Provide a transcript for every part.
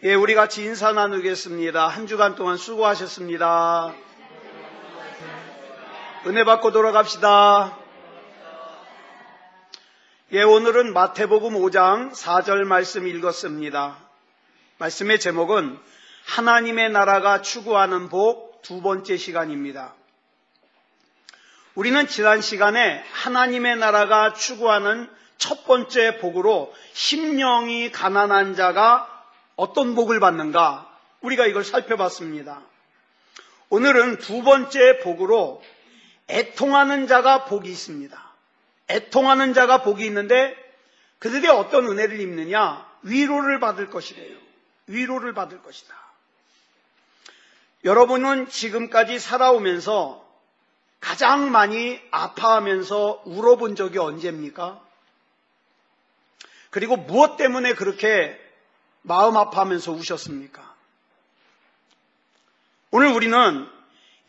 예, 우리 같이 인사 나누겠습니다. 한 주간 동안 수고하셨습니다. 은혜 받고 돌아갑시다. 예, 오늘은 마태복음 5장 4절 말씀 읽었습니다. 말씀의 제목은 하나님의 나라가 추구하는 복 두 번째 시간입니다. 우리는 지난 시간에 하나님의 나라가 추구하는 첫 번째 복으로 심령이 가난한 자가 어떤 복을 받는가, 우리가 이걸 살펴봤습니다. 오늘은 두 번째 복으로 애통하는 자가 복이 있습니다. 애통하는 자가 복이 있는데 그들이 어떤 은혜를 입느냐? 위로를 받을 것이래요. 위로를 받을 것이다. 여러분은 지금까지 살아오면서 가장 많이 아파하면서 울어본 적이 언제입니까? 그리고 무엇 때문에 그렇게 마음 아파하면서 우셨습니까? 오늘 우리는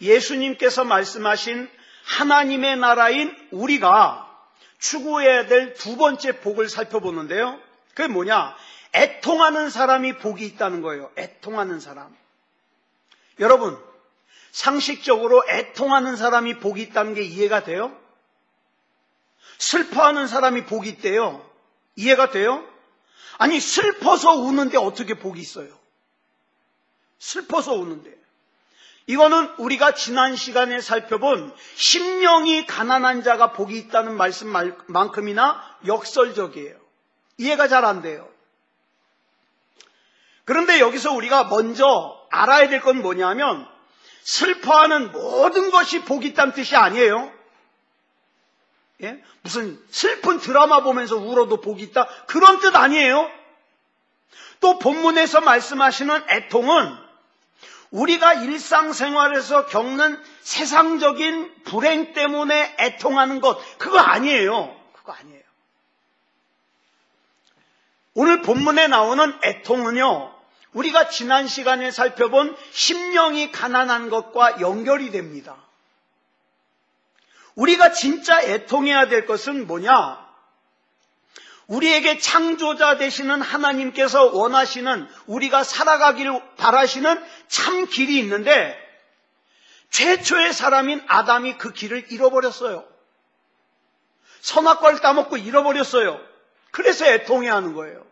예수님께서 말씀하신 하나님의 나라인 우리가 추구해야 될 두 번째 복을 살펴보는데요. 그게 뭐냐? 애통하는 사람이 복이 있다는 거예요. 애통하는 사람. 여러분, 상식적으로 애통하는 사람이 복이 있다는 게 이해가 돼요? 슬퍼하는 사람이 복이 있대요. 이해가 돼요? 아니, 슬퍼서 우는데 어떻게 복이 있어요? 슬퍼서 우는데. 이거는 우리가 지난 시간에 살펴본 심령이 가난한 자가 복이 있다는 말씀만큼이나 역설적이에요. 이해가 잘 안 돼요. 그런데 여기서 우리가 먼저 알아야 될 건 뭐냐면 슬퍼하는 모든 것이 복이 있다는 뜻이 아니에요. 예? 무슨 슬픈 드라마 보면서 울어도 복이 있다? 그런 뜻 아니에요. 또 본문에서 말씀하시는 애통은 우리가 일상생활에서 겪는 세상적인 불행 때문에 애통하는 것, 그거 아니에요. 그거 아니에요. 오늘 본문에 나오는 애통은요, 우리가 지난 시간에 살펴본 심령이 가난한 것과 연결이 됩니다. 우리가 진짜 애통해야 될 것은 뭐냐? 우리에게 창조자 되시는 하나님께서 원하시는, 우리가 살아가기를 바라시는 참 길이 있는데 최초의 사람인 아담이 그 길을 잃어버렸어요. 선악과를 따먹고 잃어버렸어요. 그래서 애통해야 하는 거예요.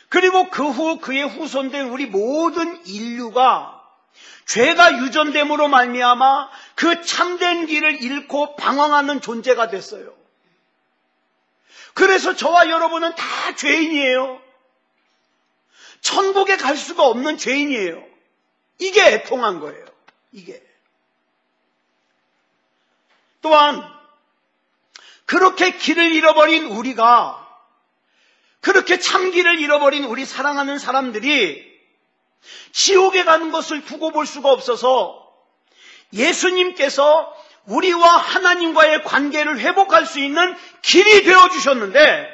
그리고 그 후 그의 후손된 우리 모든 인류가 죄가 유전됨으로 말미암아 그 참된 길을 잃고 방황하는 존재가 됐어요. 그래서 저와 여러분은 다 죄인이에요. 천국에 갈 수가 없는 죄인이에요. 이게 애통한 거예요. 이게. 또한 그렇게 길을 잃어버린 우리가, 그렇게 참길을 잃어버린 우리 사랑하는 사람들이 지옥에 가는 것을 두고 볼 수가 없어서 예수님께서 우리와 하나님과의 관계를 회복할 수 있는 길이 되어주셨는데,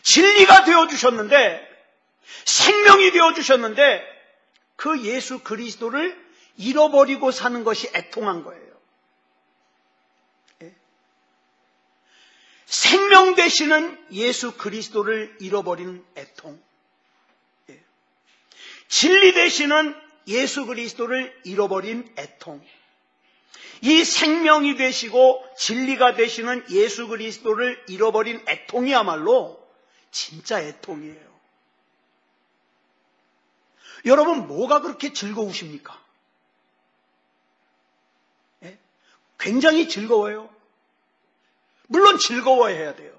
진리가 되어주셨는데, 생명이 되어주셨는데 그 예수 그리스도를 잃어버리고 사는 것이 애통한 거예요. 생명 되시는 예수 그리스도를 잃어버린 애통, 진리 되시는 예수 그리스도를 잃어버린 애통, 이 생명이 되시고 진리가 되시는 예수 그리스도를 잃어버린 애통이야말로 진짜 애통이에요. 여러분, 뭐가 그렇게 즐거우십니까? 굉장히 즐거워요. 물론 즐거워해야 돼요.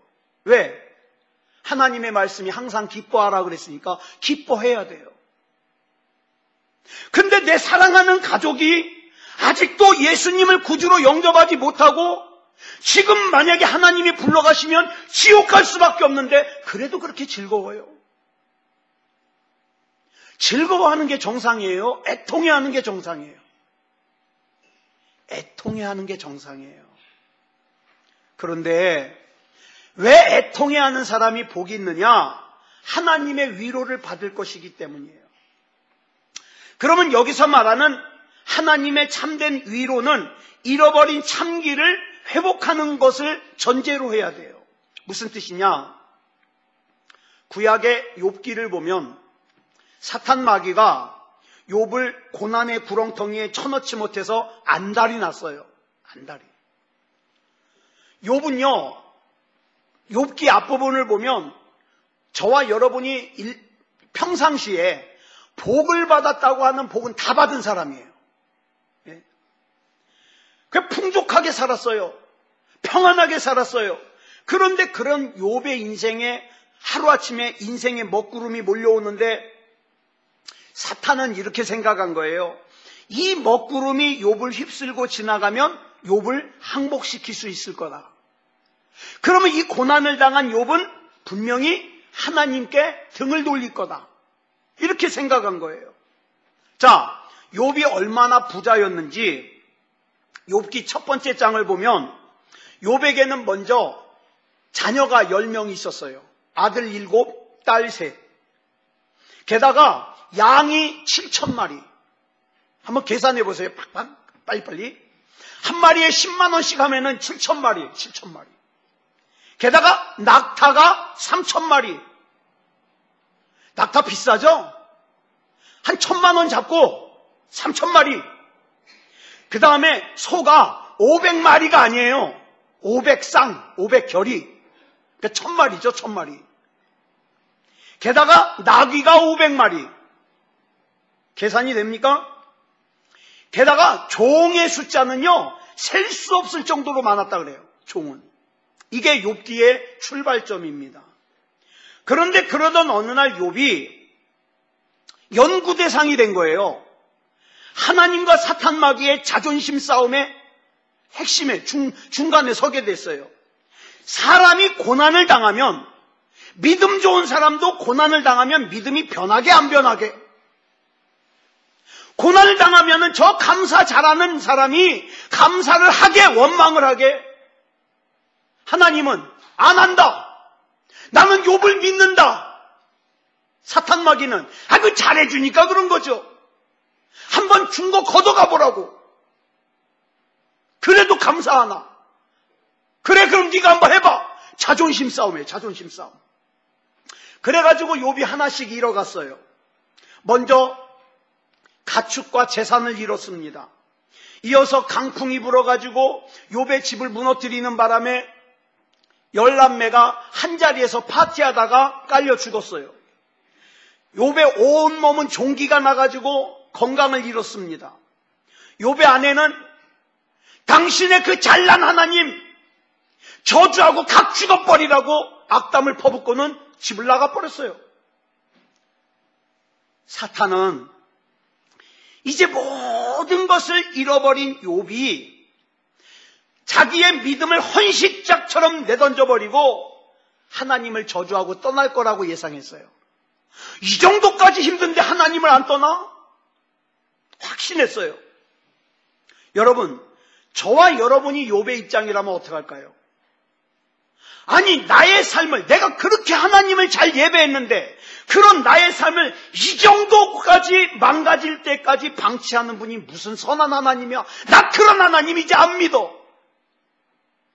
왜? 하나님의 말씀이 항상 기뻐하라 그랬으니까 기뻐해야 돼요. 근데 내 사랑하는 가족이 아직도 예수님을 구주로 영접하지 못하고 지금 만약에 하나님이 불러가시면 지옥 갈 수밖에 없는데 그래도 그렇게 즐거워요. 즐거워하는 게 정상이에요? 애통해하는 게 정상이에요? 애통해하는 게 정상이에요. 그런데 왜 애통해하는 사람이 복이 있느냐? 하나님의 위로를 받을 것이기 때문이에요. 그러면 여기서 말하는 하나님의 참된 위로는 잃어버린 참기를 회복하는 것을 전제로 해야 돼요. 무슨 뜻이냐? 구약의 욥기를 보면 사탄 마귀가 욥을 고난의 구렁텅이에 쳐넣지 못해서 안달이 났어요. 안달이. 욥은요, 욥기 앞부분을 보면 저와 여러분이 평상시에 복을 받았다고 하는 복은 다 받은 사람이에요. 예? 그 풍족하게 살았어요. 평안하게 살았어요. 그런데 그런 욥의 인생에 하루아침에 인생의 먹구름이 몰려오는데 사탄은 이렇게 생각한 거예요. 이 먹구름이 욥을 휩쓸고 지나가면 욥을 항복시킬 수 있을 거다. 그러면 이 고난을 당한 욥은 분명히 하나님께 등을 돌릴 거다. 이렇게 생각한 거예요. 자, 욥이 얼마나 부자였는지 욥기 첫 번째 장을 보면 욥에게는 먼저 자녀가 10명이 있었어요. 아들 7, 딸 3. 게다가 양이 7,000마리. 한번 계산해 보세요. 빨리빨리. 한 마리에 10만 원씩 하면은 7,000마리. 7,000마리. 게다가 낙타가 3,000마리. 낙타 비싸죠? 한 1,000만 원 잡고 3,000마리. 그 다음에 소가 500마리가 아니에요. 500쌍, 500결이. 그러니까 1,000마리죠, 1,000마리. 게다가 나귀가 500마리. 계산이 됩니까? 게다가 종의 숫자는요, 셀 수 없을 정도로 많았다 그래요. 종은. 이게 욥기의 출발점입니다. 그런데 그러던 어느 날 욥이 연구 대상이 된 거예요. 하나님과 사탄 마귀의 자존심 싸움의 핵심에 중간에 서게 됐어요. 사람이 고난을 당하면, 믿음 좋은 사람도 고난을 당하면 믿음이 변하게 안 변하게. 고난을 당하면은 저 감사 잘하는 사람이 감사를 하게, 원망을 하게. 하나님은 안 한다. 나는 욥을 믿는다. 사탄 마귀는 그 잘해주니까 그런 거죠. 한번 준 거 걷어가 보라고. 그래도 감사하나. 그래, 그럼 네가 한번 해봐. 자존심 싸움이에요. 자존심 싸움. 그래가지고 욥이 하나씩 잃어갔어요. 먼저 가축과 재산을 잃었습니다. 이어서 강풍이 불어가지고 욥의 집을 무너뜨리는 바람에 10남매가 한자리에서 파티하다가 깔려 죽었어요. 욥의 온 몸은 종기가 나가지고 건강을 잃었습니다. 욥의 아내는 당신의 그 잘난 하나님 저주하고 각 죽어버리라고 악담을 퍼붓고는 집을 나가버렸어요. 사탄은 이제 모든 것을 잃어버린 욥이 자기의 믿음을 헌식짝처럼 내던져버리고 하나님을 저주하고 떠날 거라고 예상했어요. 이 정도까지 힘든데 하나님을 안 떠나? 확신했어요. 여러분, 저와 여러분이 욥의 입장이라면 어떡할까요? 아니, 나의 삶을, 내가 그렇게 하나님을 잘 예배했는데 그런 나의 삶을 이 정도까지 망가질 때까지 방치하는 분이 무슨 선한 하나님이야? 나 그런 하나님 이제 안 믿어.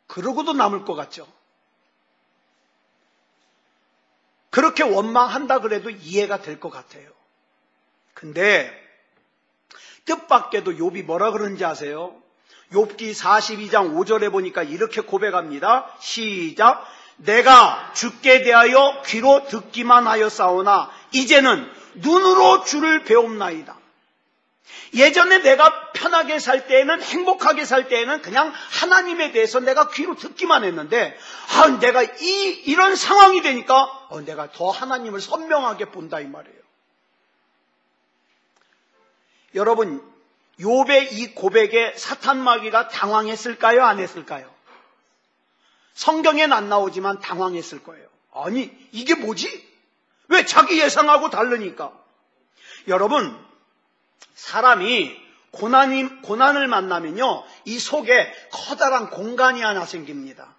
그러고도 남을 것 같죠. 그렇게 원망한다 그래도 이해가 될 것 같아요. 근데 뜻밖에도 욥이 뭐라 그러는지 아세요? 욥기 42장 5절에 보니까 이렇게 고백합니다. 시작. 내가 주께 대하여 귀로 듣기만 하였사오나 이제는 눈으로 주를 배움나이다. 예전에 내가 편하게 살 때에는, 행복하게 살 때에는 그냥 하나님에 대해서 내가 귀로 듣기만 했는데 내가 이런 상황이 되니까 내가 더 하나님을 선명하게 본다 이 말이에요. 여러분, 욥의 이 고백에 사탄 마귀가 당황했을까요? 안 했을까요? 성경엔 안 나오지만 당황했을 거예요. 아니, 이게 뭐지? 왜 자기 예상하고 다르니까? 여러분, 사람이 고난을 만나면요, 이 속에 커다란 공간이 하나 생깁니다.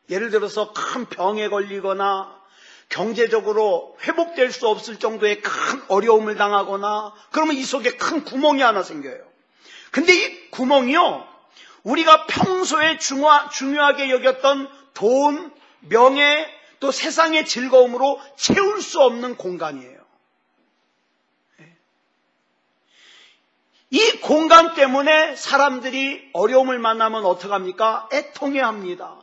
예를 들어서 큰 병에 걸리거나 경제적으로 회복될 수 없을 정도의 큰 어려움을 당하거나 그러면 이 속에 큰 구멍이 하나 생겨요. 근데 이 구멍이요, 우리가 평소에 중요하게 여겼던 돈, 명예, 또 세상의 즐거움으로 채울 수 없는 공간이에요. 이 공간 때문에 사람들이 어려움을 만나면 어떡합니까? 애통해합니다.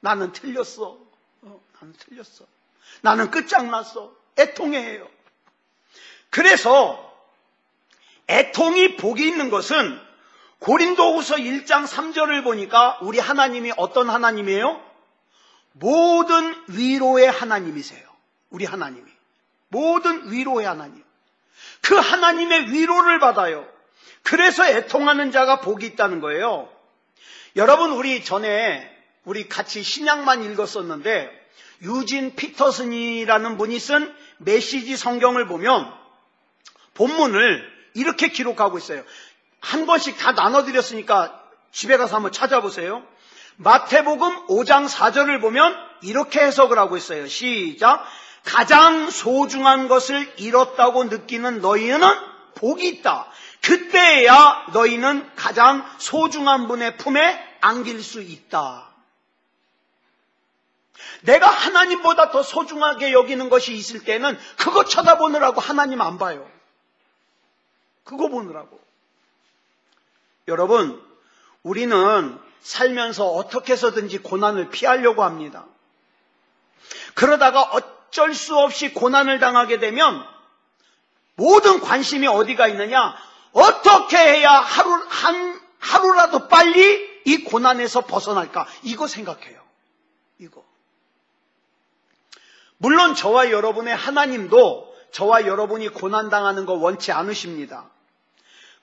나는 틀렸어. 나는 틀렸어. 나는 끝장났어. 애통해해요. 그래서 애통이 복이 있는 것은 고린도후서 1장 3절을 보니까 우리 하나님이 어떤 하나님이에요? 모든 위로의 하나님이세요. 우리 하나님이. 모든 위로의 하나님. 그 하나님의 위로를 받아요. 그래서 애통하는 자가 복이 있다는 거예요. 여러분, 우리 전에 우리 같이 신약만 읽었었는데 유진 피터슨이라는 분이 쓴 메시지 성경을 보면 본문을 이렇게 기록하고 있어요. 한 번씩 다 나눠드렸으니까 집에 가서 한번 찾아보세요. 마태복음 5장 4절을 보면 이렇게 해석을 하고 있어요. 시작. 가장 소중한 것을 잃었다고 느끼는 너희는 복이 있다. 그때야 너희는 가장 소중한 분의 품에 안길 수 있다. 내가 하나님보다 더 소중하게 여기는 것이 있을 때는 그거 쳐다보느라고 하나님 안 봐요. 그거 보느라고. 여러분, 우리는 살면서 어떻게 해서든지 고난을 피하려고 합니다. 그러다가 어쩔 수 없이 고난을 당하게 되면 모든 관심이 어디가 있느냐? 어떻게 해야 하루라도 빨리 이 고난에서 벗어날까? 이거 생각해요. 이거. 물론 저와 여러분의 하나님도 저와 여러분이 고난당하는 거 원치 않으십니다.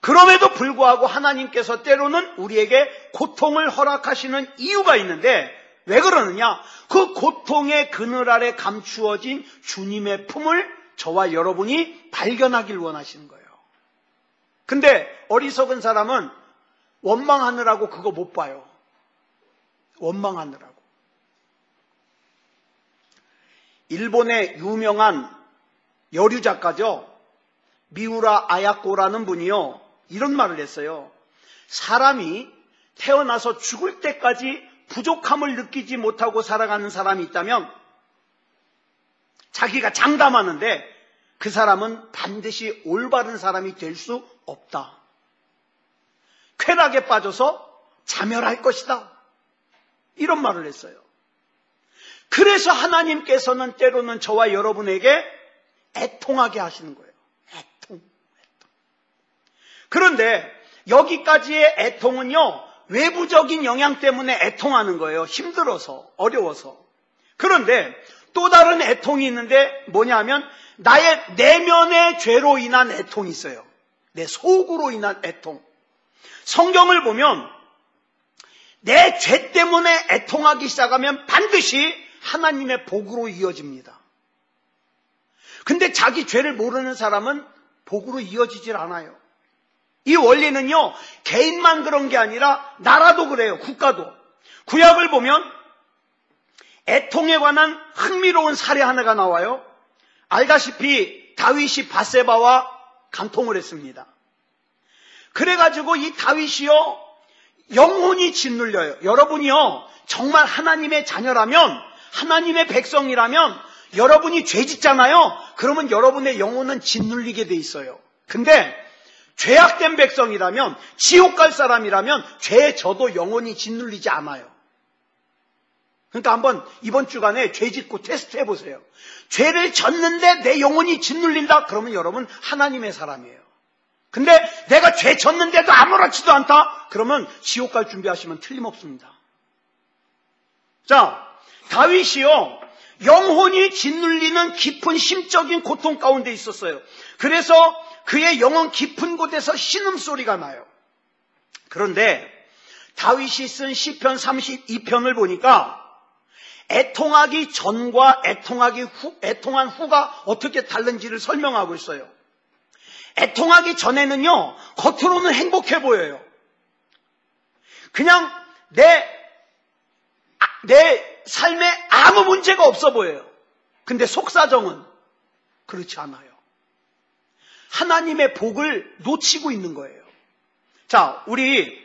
그럼에도 불구하고 하나님께서 때로는 우리에게 고통을 허락하시는 이유가 있는데 왜 그러느냐? 그 고통의 그늘 아래 감추어진 주님의 품을 저와 여러분이 발견하길 원하시는 거예요. 근데 어리석은 사람은 원망하느라고 그거 못 봐요. 원망하느라고. 일본의 유명한 여류 작가죠. 미우라 아야코라는 분이요. 이런 말을 했어요. 사람이 태어나서 죽을 때까지 부족함을 느끼지 못하고 살아가는 사람이 있다면 자기가 장담하는데 그 사람은 반드시 올바른 사람이 될 수 없다. 쾌락에 빠져서 자멸할 것이다. 이런 말을 했어요. 그래서 하나님께서는 때로는 저와 여러분에게 애통하게 하시는 거예요. 애통. 그런데 여기까지의 애통은요, 외부적인 영향 때문에 애통하는 거예요. 힘들어서, 어려워서. 그런데 또 다른 애통이 있는데 뭐냐면 나의 내면의 죄로 인한 애통이 있어요. 내 속으로 인한 애통. 성경을 보면 내 죄 때문에 애통하기 시작하면 반드시 하나님의 복으로 이어집니다. 근데 자기 죄를 모르는 사람은 복으로 이어지질 않아요. 이 원리는요, 개인만 그런 게 아니라 나라도 그래요. 국가도. 구약을 보면 애통에 관한 흥미로운 사례 하나가 나와요. 알다시피 다윗이 밧세바와 간통을 했습니다. 그래가지고 이 다윗이요, 영혼이 짓눌려요. 여러분이요, 정말 하나님의 자녀라면, 하나님의 백성이라면 여러분이 죄 짓잖아요. 그러면 여러분의 영혼은 짓눌리게 돼 있어요. 근데 죄악된 백성이라면, 지옥 갈 사람이라면 죄에 져도 영혼이 짓눌리지 않아요. 그러니까 한번 이번 주간에 죄 짓고 테스트 해보세요. 죄를 졌는데 내 영혼이 짓눌린다? 그러면 여러분 하나님의 사람이에요. 근데 내가 죄 졌는데도 아무렇지도 않다? 그러면 지옥 갈 준비하시면 틀림없습니다. 자, 다윗이요, 영혼이 짓눌리는 깊은 심적인 고통 가운데 있었어요. 그래서 그의 영혼 깊은 곳에서 신음소리가 나요. 그런데 다윗이 쓴 시편 32편을 보니까 애통하기 전과 애통한 후가 어떻게 다른지를 설명하고 있어요. 애통하기 전에는요, 겉으로는 행복해 보여요. 그냥 내 삶에 아무 문제가 없어 보여요. 근데 속사정은 그렇지 않아요. 하나님의 복을 놓치고 있는 거예요. 자, 우리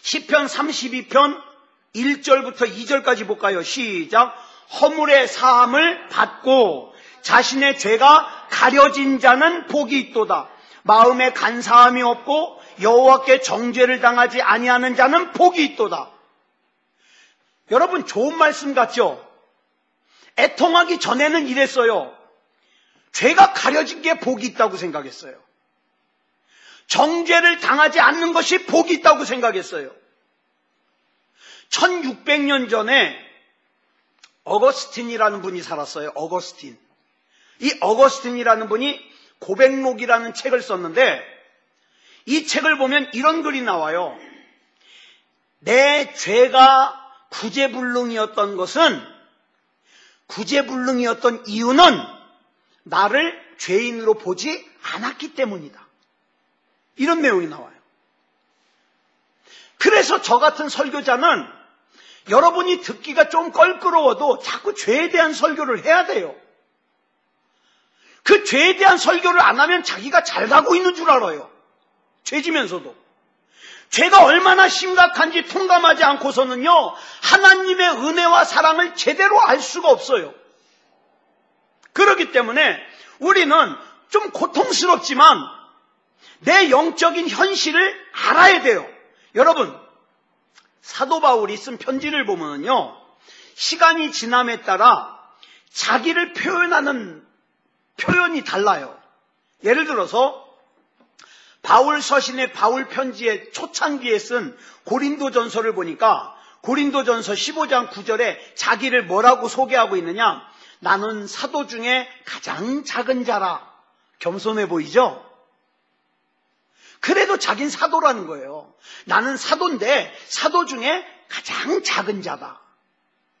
시편 32편 1절부터 2절까지 볼까요? 시작. 허물의 사함을 받고 자신의 죄가 가려진 자는 복이 있도다. 마음에 간사함이 없고 여호와께 정죄를 당하지 아니하는 자는 복이 있도다. 여러분, 좋은 말씀 같죠? 애통하기 전에는 이랬어요. 죄가 가려진 게 복이 있다고 생각했어요. 정죄를 당하지 않는 것이 복이 있다고 생각했어요. 1600년 전에 어거스틴이라는 분이 살았어요. 어거스틴. 이 어거스틴이라는 분이 고백록이라는 책을 썼는데, 이 책을 보면 이런 글이 나와요. 내 죄가 구제불능이었던 이유는 나를 죄인으로 보지 않았기 때문이다. 이런 내용이 나와요. 그래서 저 같은 설교자는 여러분이 듣기가 좀 껄끄러워도 자꾸 죄에 대한 설교를 해야 돼요. 그 죄에 대한 설교를 안 하면 자기가 잘 가고 있는 줄 알아요. 죄지면서도. 죄가 얼마나 심각한지 통감하지 않고서는요, 하나님의 은혜와 사랑을 제대로 알 수가 없어요. 그렇기 때문에 우리는 좀 고통스럽지만 내 영적인 현실을 알아야 돼요. 여러분, 사도 바울이 쓴 편지를 보면요, 시간이 지남에 따라 자기를 표현하는 표현이 달라요. 예를 들어서 바울 서신의 바울 편지의 초창기에 쓴 고린도전서를 보니까 고린도전서 15장 9절에 자기를 뭐라고 소개하고 있느냐? 나는 사도 중에 가장 작은 자라. 겸손해 보이죠? 그래도 자긴 사도라는 거예요. 나는 사도인데 사도 중에 가장 작은 자다.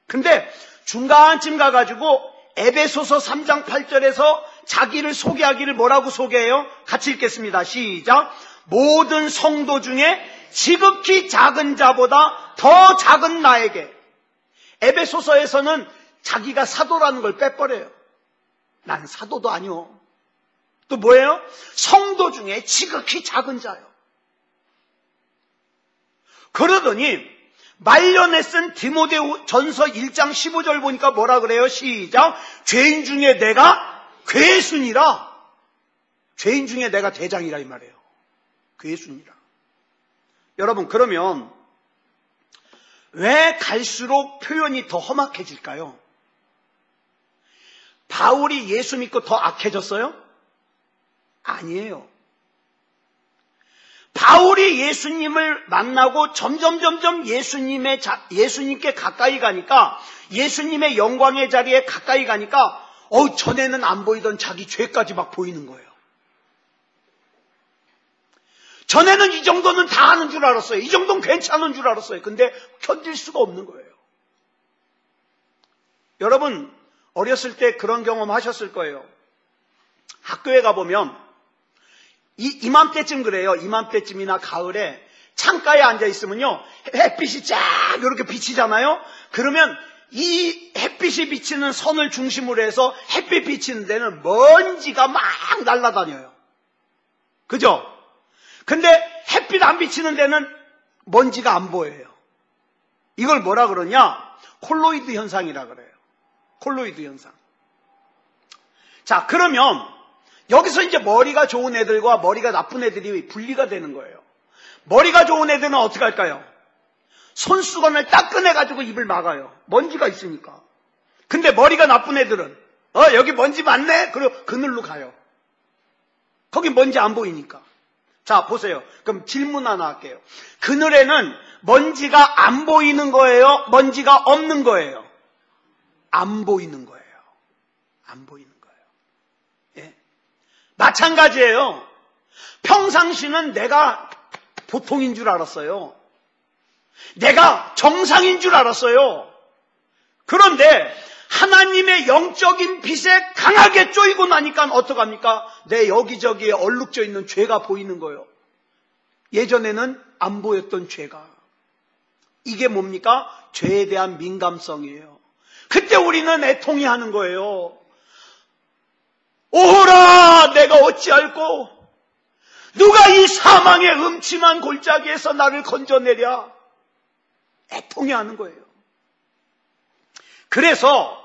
근데 중간쯤 가가지고 에베소서 3장 8절에서 자기를 소개하기를 뭐라고 소개해요? 같이 읽겠습니다. 시작. 모든 성도 중에 지극히 작은 자보다 더 작은 나에게. 에베소서에서는 자기가 사도라는 걸 빼버려요. 난 사도도 아니요. 또 뭐예요? 성도 중에 지극히 작은 자요. 그러더니 말년에 쓴 디모데 전서 1장 15절 보니까 뭐라 그래요? 시작. 죄인 중에 내가 괴순이라. 죄인 중에 내가 대장이라 이 말이에요. 괴순이라. 여러분, 그러면 왜 갈수록 표현이 더 험악해질까요? 바울이 예수 믿고 더 악해졌어요? 아니에요. 바울이 예수님을 만나고 점점 예수님께 가까이 가니까, 예수님의 영광의 자리에 가까이 가니까 전에는 안 보이던 자기 죄까지 막 보이는 거예요. 전에는 이 정도는 다 하는 줄 알았어요. 이 정도는 괜찮은 줄 알았어요. 근데 견딜 수가 없는 거예요. 여러분, 어렸을 때 그런 경험 하셨을 거예요. 학교에 가보면 이맘때쯤 그래요. 이맘때쯤이나 가을에 창가에 앉아 있으면요, 햇빛이 쫙 이렇게 비치잖아요. 그러면 이 햇빛이 비치는 선을 중심으로 해서 햇빛 비치는 데는 먼지가 막 날아다녀요. 그죠? 근데 햇빛 안 비치는 데는 먼지가 안 보여요. 이걸 뭐라 그러냐? 콜로이드 현상이라 그래요. 콜로이드 현상. 자, 그러면 여기서 이제 머리가 좋은 애들과 머리가 나쁜 애들이 분리가 되는 거예요. 머리가 좋은 애들은 어떻게 할까요? 손수건을 딱 꺼내가지고 입을 막아요. 먼지가 있으니까. 근데 머리가 나쁜 애들은 여기 먼지 많네? 그리고 그늘로 가요. 거기 먼지 안 보이니까. 자, 보세요. 그럼 질문 하나 할게요. 그늘에는 먼지가 안 보이는 거예요? 먼지가 없는 거예요? 안 보이는 거예요. 안 보이는 거예요. 예? 마찬가지예요. 평상시는 내가 보통인 줄 알았어요. 내가 정상인 줄 알았어요. 그런데 하나님의 영적인 빛에 강하게 쪼이고 나니까 어떡합니까? 내 여기저기에 얼룩져 있는 죄가 보이는 거예요. 예전에는 안 보였던 죄가. 이게 뭡니까? 죄에 대한 민감성이에요. 그때 우리는 애통해 하는 거예요. 오호라, 내가 어찌할꼬? 누가 이 사망의 음침한 골짜기에서 나를 건져내랴? 애통해 하는 거예요. 그래서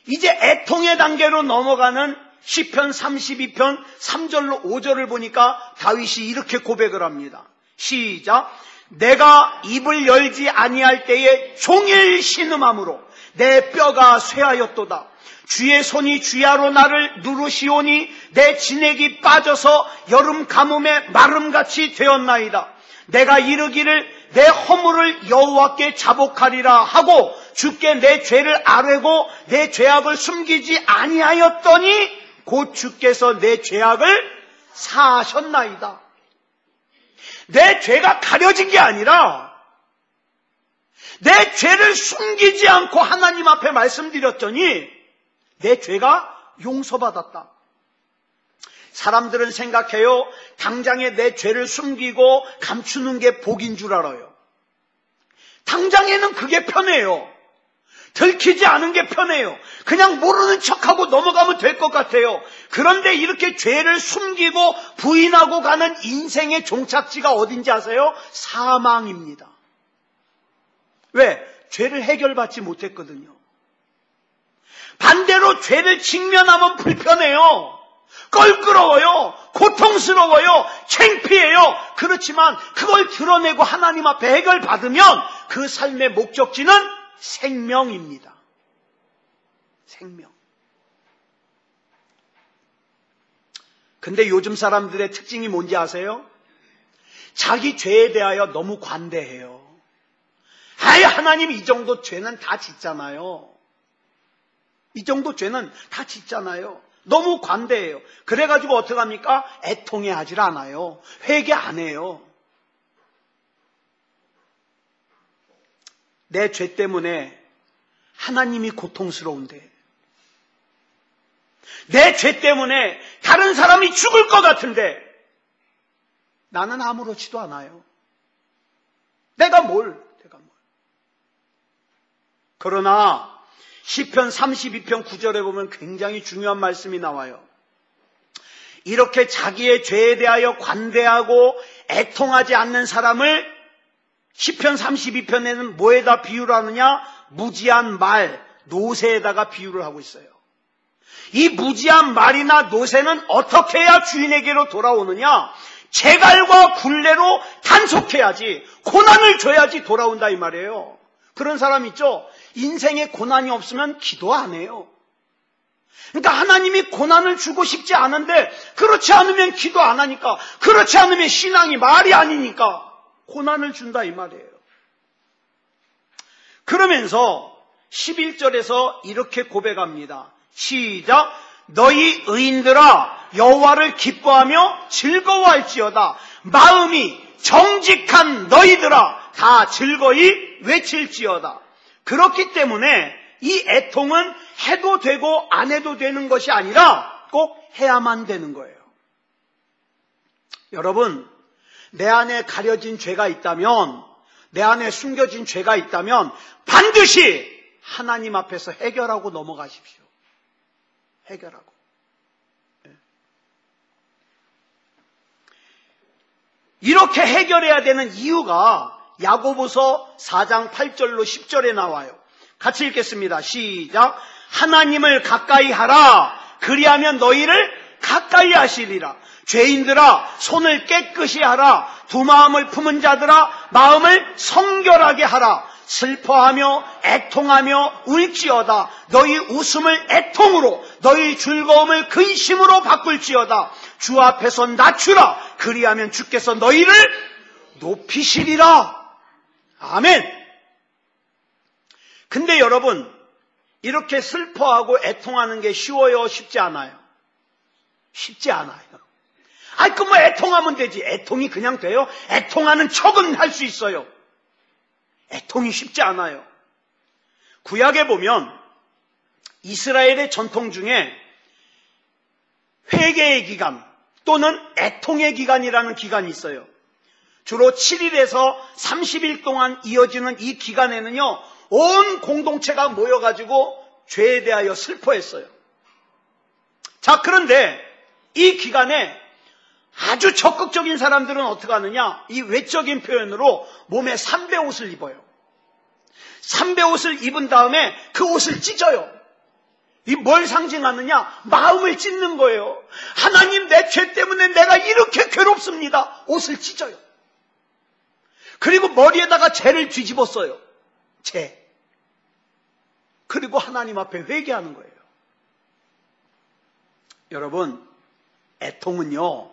이제 애통의 단계로 넘어가는 시편 32편 3절로 5절을 보니까 다윗이 이렇게 고백을 합니다. 시작. 내가 입을 열지 아니할 때에 종일 신음함으로 내 뼈가 쇠하였도다. 주의 손이 주야로 나를 누르시오니 내 진액이 빠져서 여름 가뭄에 마름같이 되었나이다. 내가 이르기를 내 허물을 여호와께 자복하리라 하고 주께 내 죄를 아뢰고 내 죄악을 숨기지 아니하였더니 곧 주께서 내 죄악을 사하셨나이다. 내 죄가 가려진 게 아니라 내 죄를 숨기지 않고 하나님 앞에 말씀드렸더니 내 죄가 용서받았다. 사람들은 생각해요. 당장에 내 죄를 숨기고 감추는 게 복인 줄 알아요. 당장에는 그게 편해요. 들키지 않은 게 편해요. 그냥 모르는 척하고 넘어가면 될 것 같아요. 그런데 이렇게 죄를 숨기고 부인하고 가는 인생의 종착지가 어딘지 아세요? 사망입니다. 왜? 죄를 해결받지 못했거든요. 반대로 죄를 직면하면 불편해요. 껄끄러워요. 고통스러워요. 창피해요. 그렇지만 그걸 드러내고 하나님 앞에 해결받으면 그 삶의 목적지는 생명입니다. 생명. 근데 요즘 사람들의 특징이 뭔지 아세요? 자기 죄에 대하여 너무 관대해요. 아이, 하나님 이 정도 죄는 다 짓잖아요. 이 정도 죄는 다 짓잖아요. 너무 관대해요. 그래가지고 어떡합니까? 애통해 하질 않아요. 회개 안 해요. 내 죄 때문에 하나님이 고통스러운데, 내 죄 때문에 다른 사람이 죽을 것 같은데 나는 아무렇지도 않아요. 내가 뭘. 그러나 시편 32편 9절에 보면 굉장히 중요한 말씀이 나와요. 이렇게 자기의 죄에 대하여 관대하고 애통하지 않는 사람을 시편 32편에는 뭐에다 비유를 하느냐? 무지한 말, 노새에다가 비유를 하고 있어요. 이 무지한 말이나 노새는 어떻게 해야 주인에게로 돌아오느냐? 재갈과 굴레로 단속해야지, 고난을 줘야지 돌아온다 이 말이에요. 그런 사람 있죠? 인생에 고난이 없으면 기도 안 해요. 그러니까 하나님이 고난을 주고 싶지 않은데 그렇지 않으면 기도 안 하니까, 그렇지 않으면 신앙이 말이 아니니까 고난을 준다 이 말이에요. 그러면서 11절에서 이렇게 고백합니다. 시작. 너희 의인들아 여호와를 기뻐하며 즐거워할지어다. 마음이 정직한 너희들아 다 즐거이 외칠지어다. 그렇기 때문에 이 애통은 해도 되고 안 해도 되는 것이 아니라 꼭 해야만 되는 거예요. 여러분, 내 안에 가려진 죄가 있다면, 내 안에 숨겨진 죄가 있다면 반드시 하나님 앞에서 해결하고 넘어가십시오. 해결하고. 이렇게 해결해야 되는 이유가 야고보서 4장 8절로 10절에 나와요. 같이 읽겠습니다. 시작. 하나님을 가까이 하라. 그리하면 너희를 가까이 하시리라. 죄인들아 손을 깨끗이 하라. 두 마음을 품은 자들아 마음을 성결하게 하라. 슬퍼하며 애통하며 울지어다. 너희 웃음을 애통으로, 너희 즐거움을 근심으로 바꿀지어다. 주 앞에서 낮추라. 그리하면 주께서 너희를 높이시리라. 아멘. 근데 여러분, 이렇게 슬퍼하고 애통하는 게 쉬워요? 쉽지 않아요? 쉽지 않아요. 아이, 그 뭐 애통하면 되지. 애통이 그냥 돼요? 애통하는 척은 할 수 있어요. 애통이 쉽지 않아요. 구약에 보면 이스라엘의 전통 중에 회개의 기간 또는 애통의 기간이라는 기간이 있어요. 주로 7일에서 30일 동안 이어지는 이 기간에는요, 온 공동체가 모여가지고 죄에 대하여 슬퍼했어요. 자, 그런데 이 기간에 아주 적극적인 사람들은 어떻게 하느냐? 이 외적인 표현으로 몸에 삼배옷을 입어요. 삼배옷을 입은 다음에 그 옷을 찢어요. 이 뭘 상징하느냐? 마음을 찢는 거예요. 하나님, 내 죄 때문에 내가 이렇게 괴롭습니다. 옷을 찢어요. 그리고 머리에다가 죄를 뒤집었어요. 죄. 그리고 하나님 앞에 회개하는 거예요. 여러분, 애통은요,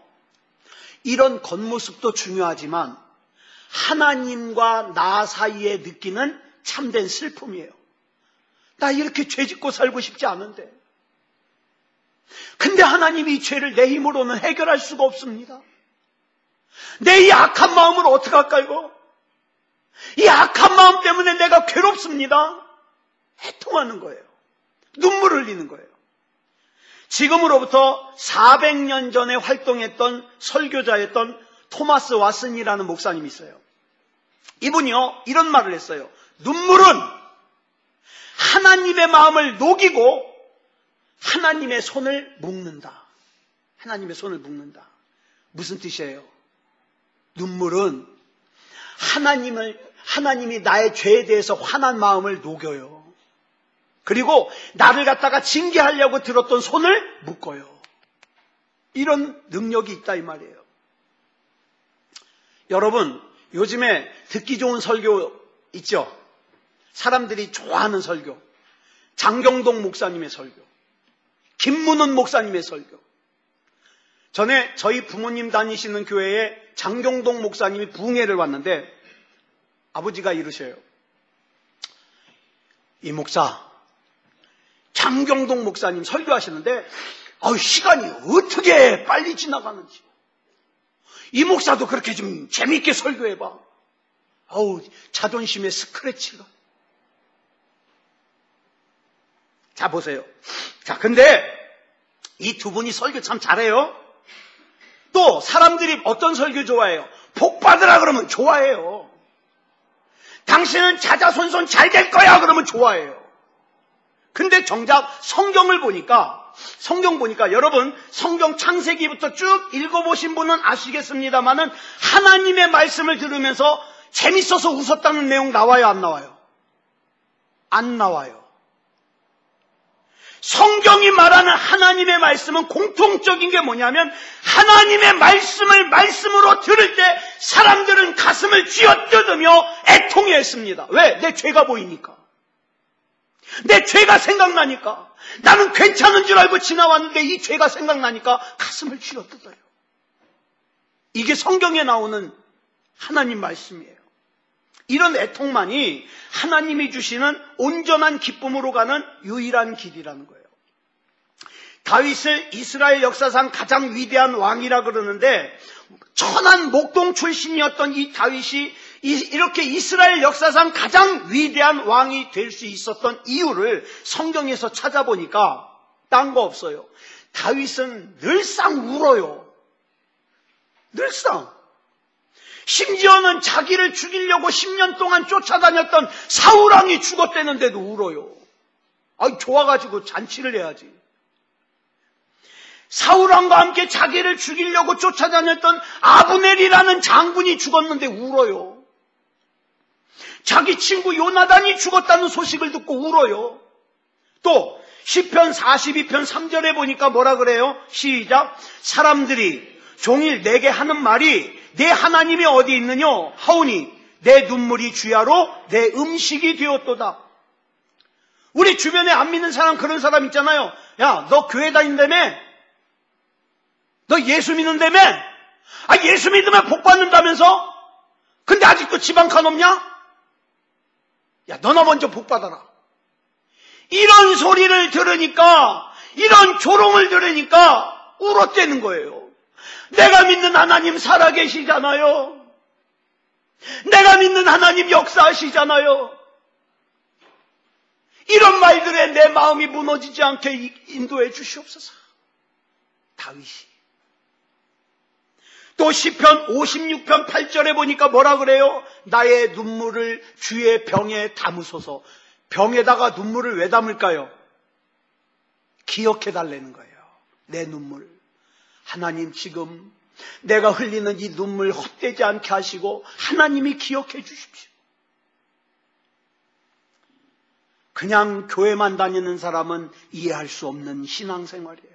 이런 겉모습도 중요하지만 하나님과 나 사이에 느끼는 참된 슬픔이에요. 나 이렇게 죄짓고 살고 싶지 않은데. 근데 하나님이 이 죄를 내 힘으로는 해결할 수가 없습니다. 내 이 악한 마음을 어떡할까요? 이 악한 마음 때문에 내가 괴롭습니다. 애통하는 거예요. 눈물 흘리는 거예요. 지금으로부터 400년 전에 활동했던 설교자였던 토마스 왓슨이라는 목사님이 있어요. 이분이요, 이런 말을 했어요. 눈물은 하나님의 마음을 녹이고 하나님의 손을 묶는다. 하나님의 손을 묶는다. 무슨 뜻이에요? 눈물은 하나님이 나의 죄에 대해서 화난 마음을 녹여요. 그리고 나를 갖다가 징계하려고 들었던 손을 묶어요. 이런 능력이 있다 이 말이에요. 여러분, 요즘에 듣기 좋은 설교 있죠? 사람들이 좋아하는 설교. 장경동 목사님의 설교. 김문훈 목사님의 설교. 전에 저희 부모님 다니시는 교회에 장경동 목사님이 부흥회를 왔는데 아버지가 이러셔요. 이 목사, 장경동 목사님 설교하시는데 시간이 어떻게 빨리 지나가는지. 이 목사도 그렇게 좀 재미있게 설교해봐. 자존심에 스크래치가. 자, 보세요. 자, 근데 이 두 분이 설교 참 잘해요. 또 사람들이 어떤 설교 좋아해요? 복 받으라 그러면 좋아해요. 당신은 자자손손 잘 될 거야 그러면 좋아해요. 근데 정작 성경 보니까 여러분, 성경 창세기부터 쭉 읽어보신 분은 아시겠습니다만은 하나님의 말씀을 들으면서 재밌어서 웃었다는 내용 나와요, 안 나와요? 안 나와요. 성경이 말하는 하나님의 말씀은 공통적인 게 뭐냐면 하나님의 말씀을 말씀으로 들을 때 사람들은 가슴을 쥐어뜯으며 애통해했습니다. 왜? 내 죄가 보이니까. 내 죄가 생각나니까. 나는 괜찮은 줄 알고 지나왔는데 이 죄가 생각나니까 가슴을 쥐어뜯어요. 이게 성경에 나오는 하나님 말씀이에요. 이런 애통만이 하나님이 주시는 온전한 기쁨으로 가는 유일한 길이라는 거예요. 다윗을 이스라엘 역사상 가장 위대한 왕이라 그러는데 천한 목동 출신이었던 이 다윗이 이렇게 이스라엘 역사상 가장 위대한 왕이 될 수 있었던 이유를 성경에서 찾아보니까 딴 거 없어요. 다윗은 늘상 울어요. 늘상. 심지어는 자기를 죽이려고 10년 동안 쫓아다녔던 사울왕이 죽었다는데도 울어요. 좋아가지고 잔치를 해야지. 사울왕과 함께 자기를 죽이려고 쫓아다녔던 아브넬이라는 장군이 죽었는데 울어요. 자기 친구 요나단이 죽었다는 소식을 듣고 울어요. 또 시편 42편 3절에 보니까 뭐라 그래요? 시작. 사람들이 종일 내게 하는 말이 내 하나님이 어디 있느냐 하오니 내 눈물이 주야로 내 음식이 되었도다. 우리 주변에 안 믿는 사람, 그런 사람 있잖아요. 야, 너 교회 다닌다며? 너 예수 믿는다며? 예수 믿으면 복 받는다면서? 근데 아직도 지방간 없냐? 야, 너나 먼저 복 받아라. 이런 소리를 들으니까, 이런 조롱을 들으니까 울었다는 거예요. 내가 믿는 하나님 살아계시잖아요. 내가 믿는 하나님 역사하시잖아요. 이런 말들에 내 마음이 무너지지 않게 인도해 주시옵소서. 다윗이. 또 시편 56편 8절에 보니까 뭐라 그래요? 나의 눈물을 주의 병에 담으소서. 병에다가 눈물을 왜 담을까요? 기억해 달라는 거예요. 내 눈물. 하나님, 지금 내가 흘리는 이 눈물 헛되지 않게 하시고 하나님이 기억해 주십시오. 그냥 교회만 다니는 사람은 이해할 수 없는 신앙생활이에요.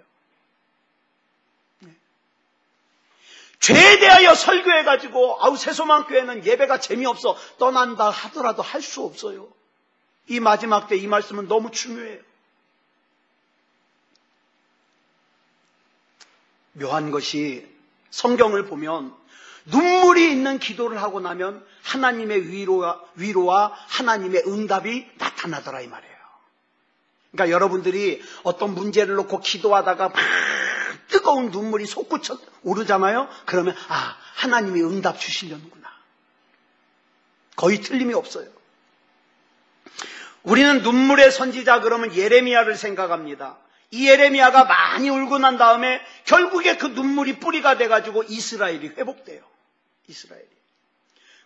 죄에 대하여 설교해가지고 새소망교회는 예배가 재미없어 떠난다 하더라도 할 수 없어요. 이 마지막 때 이 말씀은 너무 중요해요. 묘한 것이 성경을 보면 눈물이 있는 기도를 하고 나면 하나님의 위로와 하나님의 응답이 나타나더라 이 말이에요. 그러니까 여러분들이 어떤 문제를 놓고 기도하다가 막 뜨거운 눈물이 솟구쳐 오르잖아요. 그러면 하나님이 응답 주시려는구나. 거의 틀림이 없어요. 우리는 눈물의 선지자 그러면 예레미야를 생각합니다. 이 예레미야가 많이 울고 난 다음에 결국에 그 눈물이 뿌리가 돼가지고 이스라엘이 회복돼요. 이스라엘이.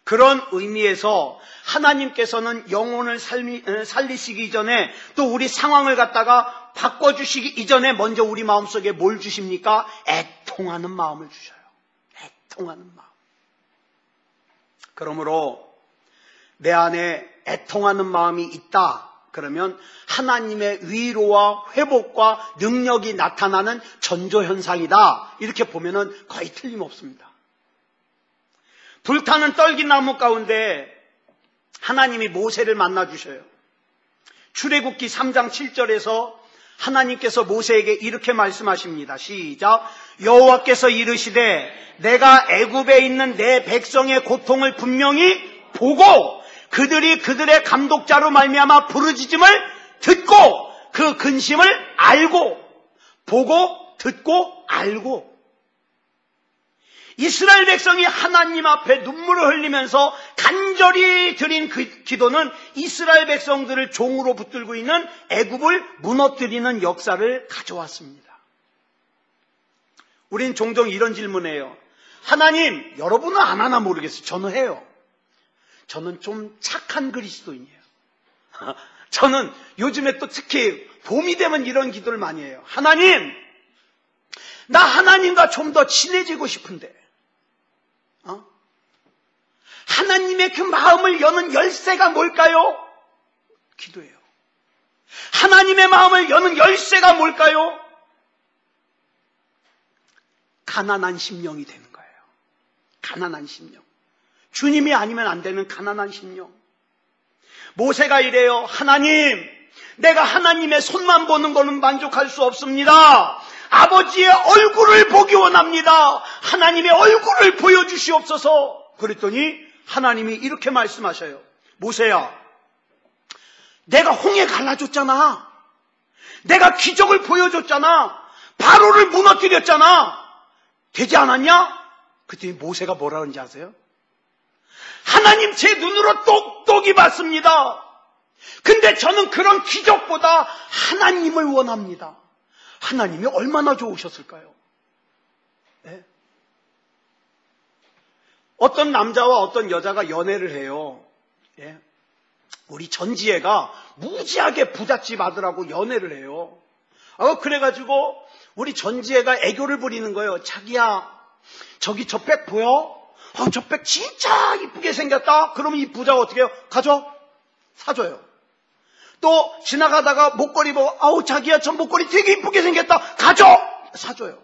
그런 의미에서 하나님께서는 영혼을 살리시기 이전에 또 우리 상황을 갖다가 바꿔주시기 이전에 먼저 우리 마음속에 뭘 주십니까? 애통하는 마음을 주셔요. 애통하는 마음. 그러므로 내 안에 애통하는 마음이 있다. 그러면 하나님의 위로와 회복과 능력이 나타나는 전조현상이다. 이렇게 보면은 거의 틀림없습니다. 불타는 떨기나무 가운데 하나님이 모세를 만나주셔요. 출애굽기 3장 7절에서 하나님께서 모세에게 이렇게 말씀하십니다. 시작. 여호와께서 이르시되 내가 애굽에 있는 내 백성의 고통을 분명히 보고 그들이 그들의 감독자로 말미암아 부르짖음을 듣고 그 근심을 알고 보고 듣고 알고 이스라엘 백성이 하나님 앞에 눈물을 흘리면서 간절히 드린 그 기도는 이스라엘 백성들을 종으로 붙들고 있는 애굽을 무너뜨리는 역사를 가져왔습니다. 우린 종종 이런 질문해요. 하나님, 여러분은 안 하나 모르겠어요. 저는 해요. 저는 좀 착한 그리스도인이에요. 저는 요즘에 또 특히 봄이 되면 이런 기도를 많이 해요. 하나님, 나 하나님과 좀 더 친해지고 싶은데 하나님의 그 마음을 여는 열쇠가 뭘까요? 기도해요. 하나님의 마음을 여는 열쇠가 뭘까요? 가난한 심령이 되는 거예요. 가난한 심령. 주님이 아니면 안 되는 가난한 심령. 모세가 이래요. 하나님, 내가 하나님의 손만 보는 거는 만족할 수 없습니다. 아버지의 얼굴을 보기 원합니다. 하나님의 얼굴을 보여주시옵소서. 그랬더니 하나님이 이렇게 말씀하셔요. 모세야, 내가 홍해 갈라줬잖아. 내가 기적을 보여줬잖아. 바로를 무너뜨렸잖아. 되지 않았냐? 그랬더니 모세가 뭐라 그런지 아세요? 하나님, 제 눈으로 똑똑히 봤습니다. 근데 저는 그런 기적보다 하나님을 원합니다. 하나님이 얼마나 좋으셨을까요? 네? 어떤 남자와 어떤 여자가 연애를 해요. 예? 우리 전지혜가 무지하게 부잣집 아들하고 연애를 해요. 그래가지고 우리 전지혜가 애교를 부리는 거예요. 자기야, 저기 저 백 보여? 저 백 진짜 이쁘게 생겼다. 그러면 이 부자가 어떻게 해요? 가져? 사줘요. 또 지나가다가 목걸이 보고 자기야, 저 목걸이 되게 이쁘게 생겼다. 가져! 사줘요.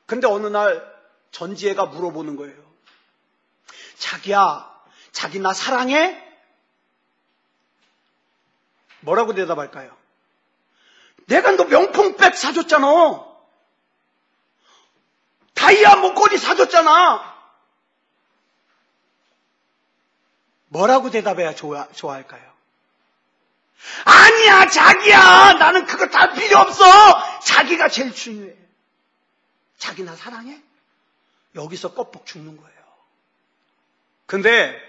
근데 어느 날 전지혜가 물어보는 거예요. 자기야, 자기 나 사랑해? 뭐라고 대답할까요? 내가 너 명품백 사줬잖아. 다이아 목걸이 사줬잖아. 뭐라고 대답해야 좋아할까요? 아니야, 자기야, 나는 그거 다 필요 없어. 자기가 제일 중요해. 자기 나 사랑해? 여기서 껍벅 죽는 거예요. 근데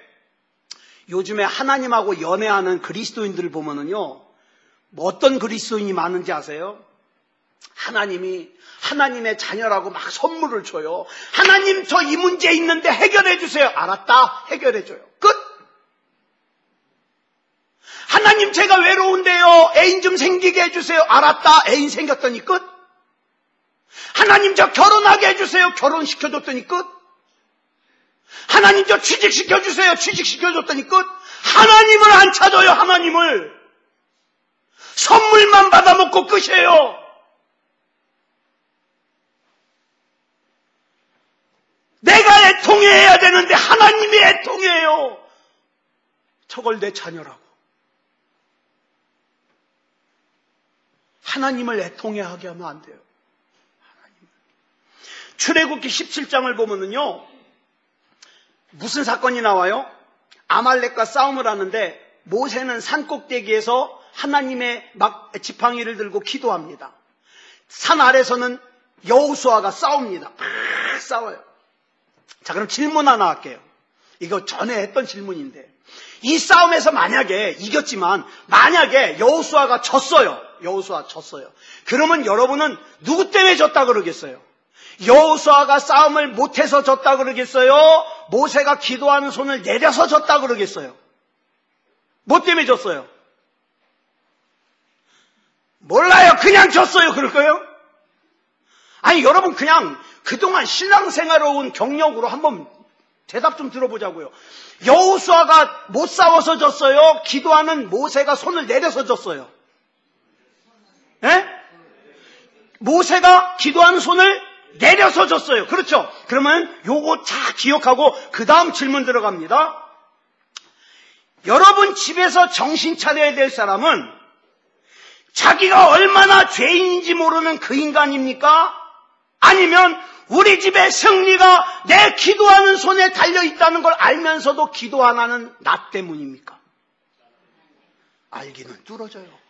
요즘에 하나님하고 연애하는 그리스도인들을 보면은요, 뭐 어떤 그리스도인이 많은지 아세요? 하나님의 자녀라고 막 선물을 줘요. 하나님, 저 이 문제 있는데 해결해 주세요. 알았다, 해결해 줘요. 끝. 하나님, 제가 외로운데요, 애인 좀 생기게 해주세요. 알았다, 애인 생겼더니 끝. 하나님, 저 결혼하게 해주세요. 결혼시켜줬더니 끝. 하나님, 저 취직시켜주세요. 취직시켜줬더니 끝. 하나님을 안 찾아요. 하나님을. 선물만 받아먹고 끝이에요. 내가 애통해야 되는데 하나님이 애통해요. 저걸 내 자녀라고. 하나님을 애통해하게 하면 안 돼요. 출애굽기 17장을 보면은요, 무슨 사건이 나와요? 아말렉과 싸움을 하는데 모세는 산꼭대기에서 하나님의 막 지팡이를 들고 기도합니다. 산 아래서는 여호수아가 싸웁니다. 막 싸워요. 자, 그럼 질문 하나 할게요. 이거 전에 했던 질문인데, 이 싸움에서 만약에 이겼지만 만약에 여호수아가 졌어요. 여호수아 졌어요. 그러면 여러분은 누구 때문에 졌다 그러겠어요? 여호수아가 싸움을 못해서 졌다 그러겠어요? 모세가 기도하는 손을 내려서 졌다 그러겠어요? 뭐 때문에 졌어요? 몰라요. 그냥 졌어요. 그럴 거예요? 아니, 여러분 그냥 그동안 신앙생활에 온 경력으로 한번 대답 좀 들어보자고요. 여호수아가 못 싸워서 졌어요? 기도하는 모세가 손을 내려서 졌어요? 예? 모세가 기도하는 손을 내려서 졌어요. 그렇죠? 그러면 요거 잘 기억하고 그 다음 질문 들어갑니다. 여러분 집에서 정신 차려야 될 사람은 자기가 얼마나 죄인인지 모르는 그 인간입니까? 아니면 우리 집의 승리가 내 기도하는 손에 달려있다는 걸 알면서도 기도 안 하는 나 때문입니까? 알기는 뚫어져요.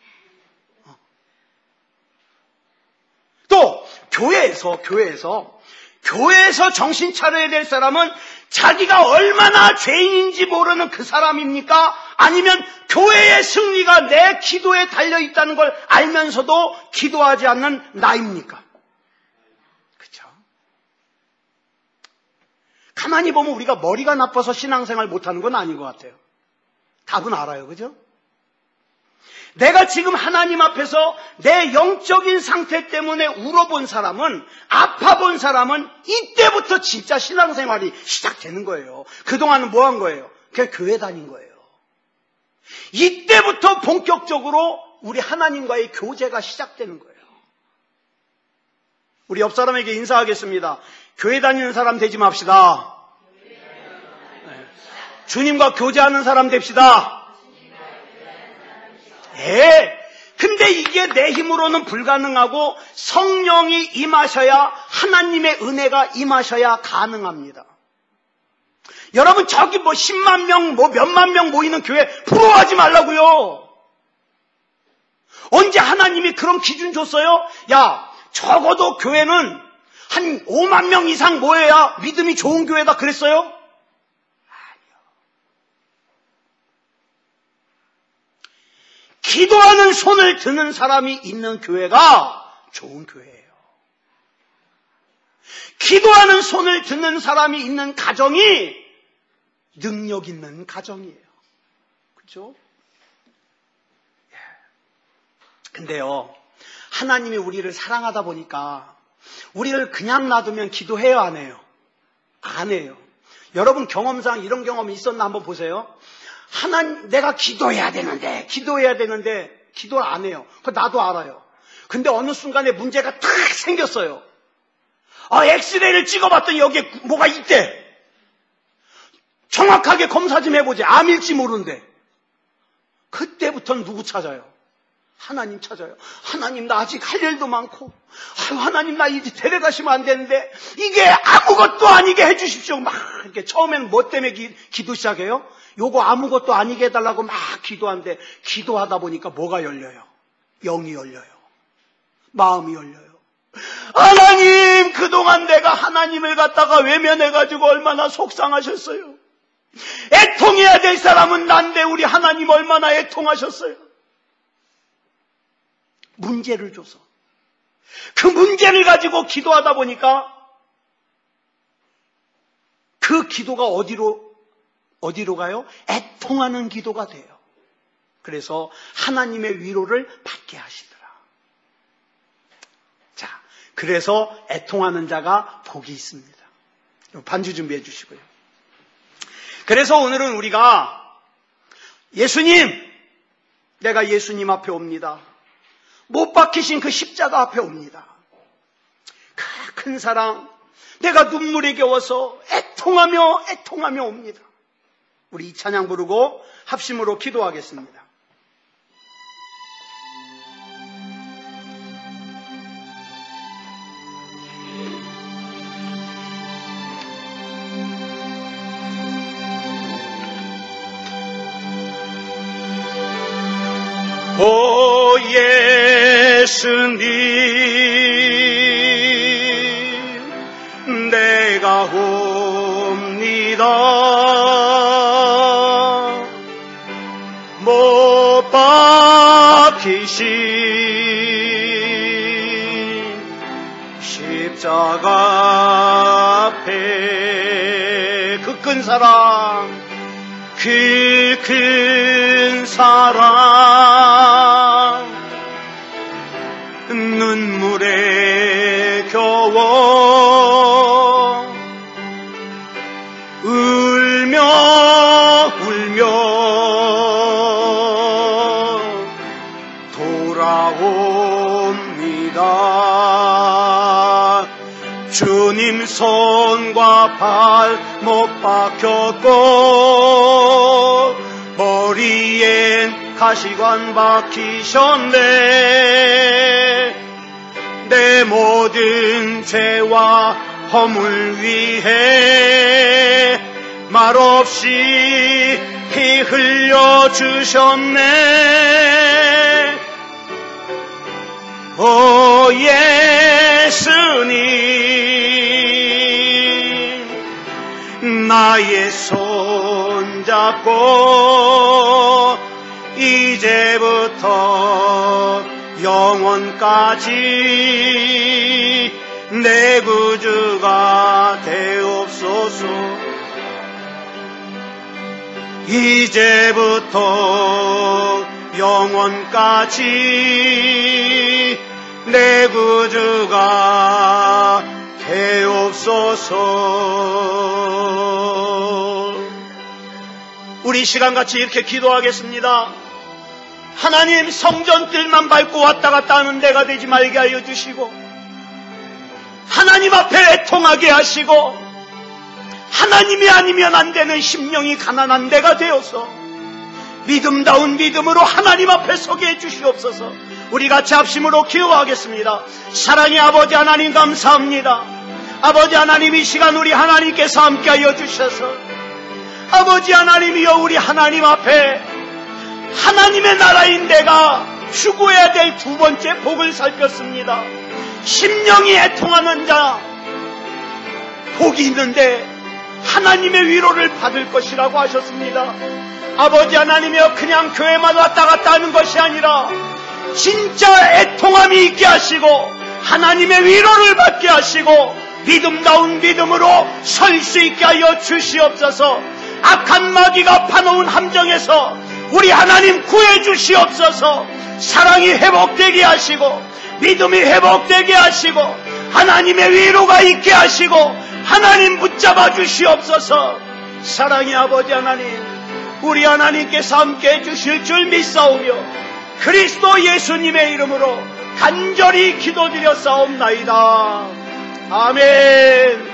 또 교회에서 정신 차려야 될 사람은 자기가 얼마나 죄인인지 모르는 그 사람입니까? 아니면 교회의 승리가 내 기도에 달려있다는 걸 알면서도 기도하지 않는 나입니까? 그렇죠? 가만히 보면 우리가 머리가 나빠서 신앙생활 못하는 건 아닌 것 같아요. 답은 알아요. 그죠? 내가 지금 하나님 앞에서 내 영적인 상태 때문에 울어본 사람은, 아파본 사람은 이때부터 진짜 신앙생활이 시작되는 거예요. 그동안은 뭐 한 거예요? 그냥 교회 다닌 거예요. 이때부터 본격적으로 우리 하나님과의 교제가 시작되는 거예요. 우리 옆 사람에게 인사하겠습니다. 교회 다니는 사람 되지 맙시다. 네. 주님과 교제하는 사람 됩시다. 근데 이게 내 힘으로는 불가능하고 성령이 임하셔야, 하나님의 은혜가 임하셔야 가능합니다. 여러분 저기 뭐 10만 명, 뭐 몇만 명 모이는 교회 부러워하지 말라고요. 언제 하나님이 그런 기준 줬어요? 야, 적어도 교회는 한 5만 명 이상 모여야 믿음이 좋은 교회다 그랬어요? 기도하는 손을 드는 사람이 있는 교회가 좋은 교회예요. 기도하는 손을 드는 사람이 있는 가정이 능력 있는 가정이에요. 그렇죠? 근데요, 하나님이 우리를 사랑하다 보니까 우리를 그냥 놔두면 기도해요, 안 해요? 안 해요. 여러분 경험상 이런 경험이 있었나 한번 보세요. 하나님, 내가 기도해야 되는데 기도를 안 해요. 그거 나도 알아요. 근데 어느 순간에 문제가 탁 생겼어요. 엑스레이를 찍어봤더니 여기에 뭐가 있대. 정확하게 검사 좀 해보지. 암일지 모르는데. 그때부터는 누구 찾아요? 하나님 찾아요. 하나님, 나 아직 할 일도 많고, 하나님, 나 이제 데려가시면 안 되는데 이게 아무것도 아니게 해주십시오. 막 이렇게 처음에는 뭐 때문에 기도 시작해요? 요거 아무것도 아니게 해달라고 막 기도하는데, 기도하다 보니까 뭐가 열려요? 영이 열려요. 마음이 열려요. 하나님, 그동안 내가 하나님을 갖다가 외면해가지고 얼마나 속상하셨어요. 애통해야 될 사람은 난데 우리 하나님 얼마나 애통하셨어요. 문제를 줘서 그 문제를 가지고 기도하다 보니까 그 기도가 어디로 가요? 애통하는 기도가 돼요. 그래서 하나님의 위로를 받게 하시더라. 자, 그래서 애통하는 자가 복이 있습니다. 반주 준비해 주시고요. 그래서 오늘은 우리가 예수님, 내가 예수님 앞에 옵니다. 못 박히신 그 십자가 앞에 옵니다. 그 큰 사랑, 내가 눈물이 겨워서 애통하며 옵니다. 우리 이 찬양 부르고 합심으로 기도하겠습니다. 오 예수님, 내가 옵니다. 못 박히신 십자가 앞에 그 큰 사랑, 그 큰 사랑, 눈물에 겨워 울며 돌아옵니다. 주님 손과 발 못 박혔고 머리엔 가시관 박히셨네. 내 모든 죄와 허물 위해 말없이 피 흘려주셨네. 오 예수님, 나의 손 잡고 이제부터 영원까지 내 구주가 되옵소서. 이제부터 영원까지 내 구주가 되옵소서. 우리 시간같이 이렇게 기도하겠습니다. 하나님, 성전뜰만 밟고 왔다 갔다 하는 데가 되지 말게 하여 주시고, 하나님 앞에 애통하게 하시고, 하나님이 아니면 안 되는 심령이 가난한 데가 되어서 믿음다운 믿음으로 하나님 앞에 서게 해주시옵소서. 우리 같이 합심으로 기도하겠습니다. 사랑의 아버지 하나님, 감사합니다. 아버지 하나님, 이 시간 우리 하나님께서 함께하여 주셔서 아버지 하나님이여, 우리 하나님 앞에 하나님의 나라인 내가 추구해야 될 두 번째 복을 살폈습니다. 심령이 애통하는 자, 복이 있는데 하나님의 위로를 받을 것이라고 하셨습니다. 아버지 하나님이여, 그냥 교회만 왔다 갔다 하는 것이 아니라 진짜 애통함이 있게 하시고 하나님의 위로를 받게 하시고 믿음다운 믿음으로 설 수 있게 하여 주시옵소서. 악한 마귀가 파놓은 함정에서 우리 하나님 구해 주시옵소서. 사랑이 회복되게 하시고 믿음이 회복되게 하시고 하나님의 위로가 있게 하시고 하나님 붙잡아 주시옵소서. 사랑의 아버지 하나님, 우리 하나님께서 함께 해주실 줄 믿사오며 그리스도 예수님의 이름으로 간절히 기도드려 싸움나이다. 아멘.